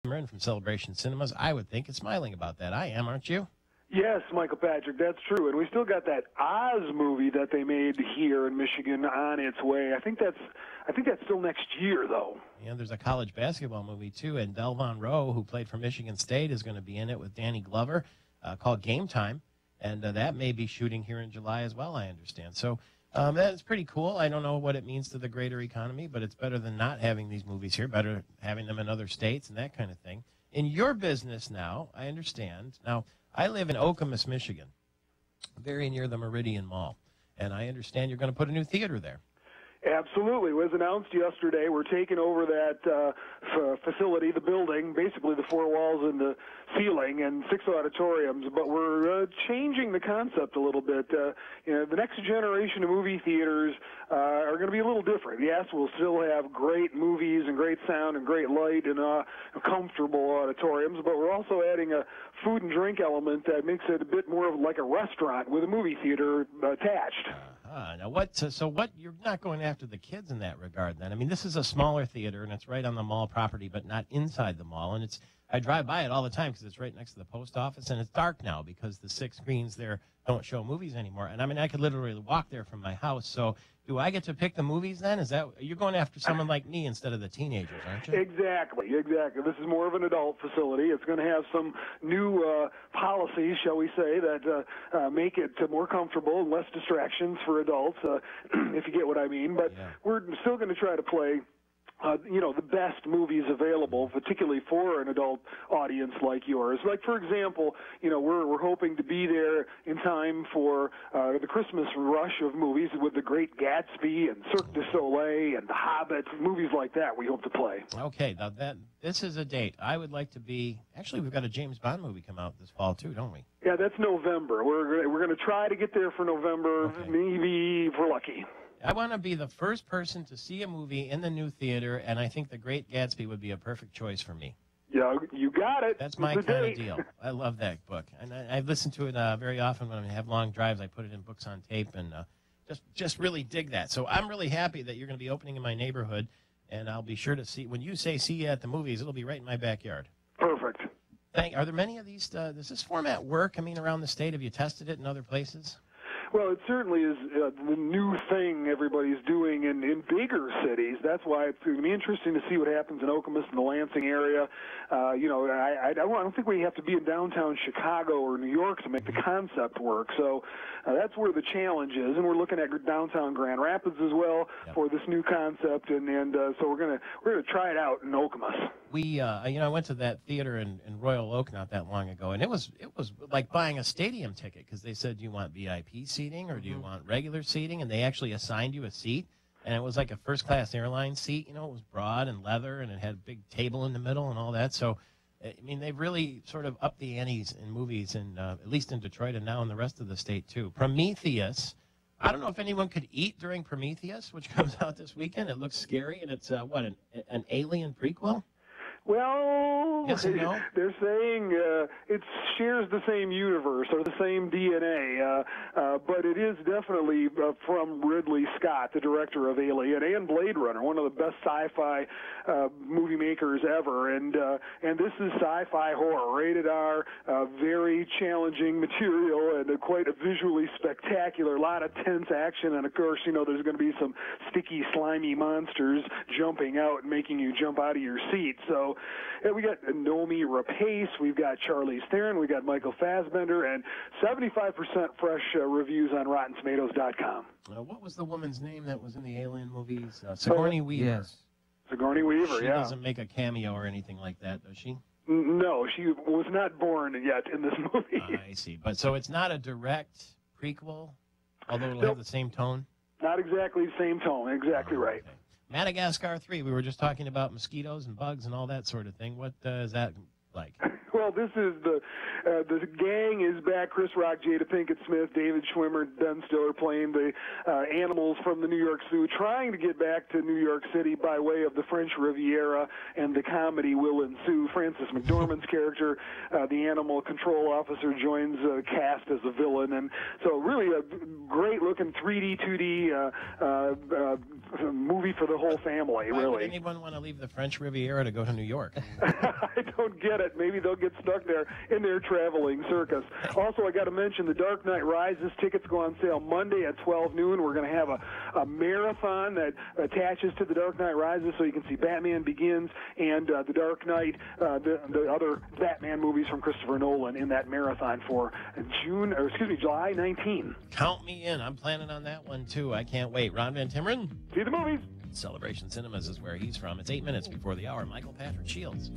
VanTimmeren from Celebration Cinemas. I would think is smiling about that. I am, aren't you? Yes, Michael Patrick, that's true. And we still got that Oz movie that they made here in Michigan on its way. I think that's still next year, though. Yeah, there's a college basketball movie, too, and Delvon Rowe, who played for Michigan State, is going to be in it with Danny Glover, called Game Time. And that may be shooting here in July as well, I understand. So that's pretty cool. I don't know what it means to the greater economy, but it's better than not having these movies here, better having them in other states and that kind of thing. In your business now, I understand. Now, I live in Okemos, Michigan, very near the Meridian Mall, and I understand you're going to put a new theater there. Absolutely. It was announced yesterday. We're taking over that facility, the building, basically the four walls and the ceiling, and 6 auditoriums. But we're changing the concept a little bit. The next generation of movie theaters are going to be a little different. Yes, we'll still have great movies and great sound and great light and comfortable auditoriums, but we're also adding a food and drink element that makes it a bit more of like a restaurant with a movie theater attached. Now, what? You're not going after the kids in that regard, then? I mean, this is a smaller theater, and it's right on the mall property, but not inside the mall. And I drive by it all the time because it's right next to the post office, and it's dark now because the 6 screens there don't show movies anymore. And I mean, I could literally walk there from my house. So, do I get to pick the movies then? You're going after someone like me instead of the teenagers, aren't you? Exactly. This is more of an adult facility. It's going to have some new policies, shall we say, that make it more comfortable and less distractions for adults, if you get what I mean. But yeah, we're still going to try to play the best movies available, particularly for an adult audience like yours. Like, for example, we're hoping to be there in time for the Christmas rush of movies with The Great Gatsby and Cirque du Soleil and The Hobbit, movies like that we hope to play. Okay, now this is a date. I would like to be, actually, we've got a James Bond movie come out this fall, too, don't we? Yeah, that's November. We're going to try to get there for November, okay, maybe if we're lucky. I want to be the first person to see a movie in the new theater, and I think The Great Gatsby would be a perfect choice for me. Yeah, you got it. That's my kind of deal. I love that book. And I listen to it very often when I have long drives. I put it in books on tape and just really dig that. So I'm really happy that you're going to be opening in my neighborhood, and I'll be sure to see. When you say see you at the movies, it'll be right in my backyard. Perfect. Are there many of these? Does this format work? I mean, around the state, have you tested it in other places? Well, it certainly is the new thing everybody's doing in bigger cities. That's why it's going to be interesting to see what happens in Okemos and the Lansing area. I don't think we have to be in downtown Chicago or New York to make the concept work. So that's where the challenge is. And we're looking at downtown Grand Rapids as well, yep, for this new concept. And so we're gonna try it out in Okemos. I went to that theater in Royal Oak not that long ago, and it was like buying a stadium ticket because they said, do you want VIP seating or do you want regular seating? And they actually assigned you a seat, and it was like a first-class airline seat. It was broad and leather, and it had a big table in the middle and all that. So, I mean, they've really sort of upped the antes in movies, and at least in Detroit and now in the rest of the state, too. Prometheus. I don't know if anyone could eat during Prometheus, which comes out this weekend. It looks scary, and it's, an alien prequel? Well, yes and no? They're saying it shares the same universe or the same DNA, but it is definitely from Ridley Scott, the director of Alien and Blade Runner, one of the best sci-fi movie makers ever. And this is sci-fi horror, rated R, very challenging material, and quite visually spectacular. A lot of tense action, and of course, there's going to be some sticky, slimy monsters jumping out and making you jump out of your seat. So we got Noomi Rapace, we've got Charlize Theron, we got Michael Fassbender, and 75% fresh reviews on RottenTomatoes.com. What was the woman's name that was in the Alien movies? Sigourney Weaver. Yes. Sigourney Weaver, She doesn't make a cameo or anything like that, does she? No, she was not born yet in this movie. I see. But so it's not a direct prequel, although it'll have the same tone? Not exactly the same tone. Exactly right. Okay. Madagascar 3, we were just talking about mosquitoes and bugs and all that sort of thing. What is that like? Well, this is the gang is back. Chris Rock, Jada Pinkett Smith, David Schwimmer, Ben Stiller playing the animals from the New York Zoo, trying to get back to New York City by way of the French Riviera, and the comedy will ensue. Frances McDormand's character, the animal control officer, joins cast as a villain, and so really a great-looking 3D, 2D movie for the whole family, Why really. would anyone want to leave the French Riviera to go to New York? I don't get it. Maybe they'll get stuck there in their traveling circus. Also, I got to mention The Dark Knight Rises. Tickets go on sale Monday at 12 noon. We're going to have a marathon that attaches to The Dark Knight Rises, so you can see Batman Begins and The Dark Knight, the other Batman movies from Christopher Nolan in that marathon for July 19. Count me in. I'm planning on that one, too. I can't wait. Ron VanTimmeren? See the movies. Celebration Cinemas is where he's from. It's 8 minutes before the hour. Michael Patrick Shiels.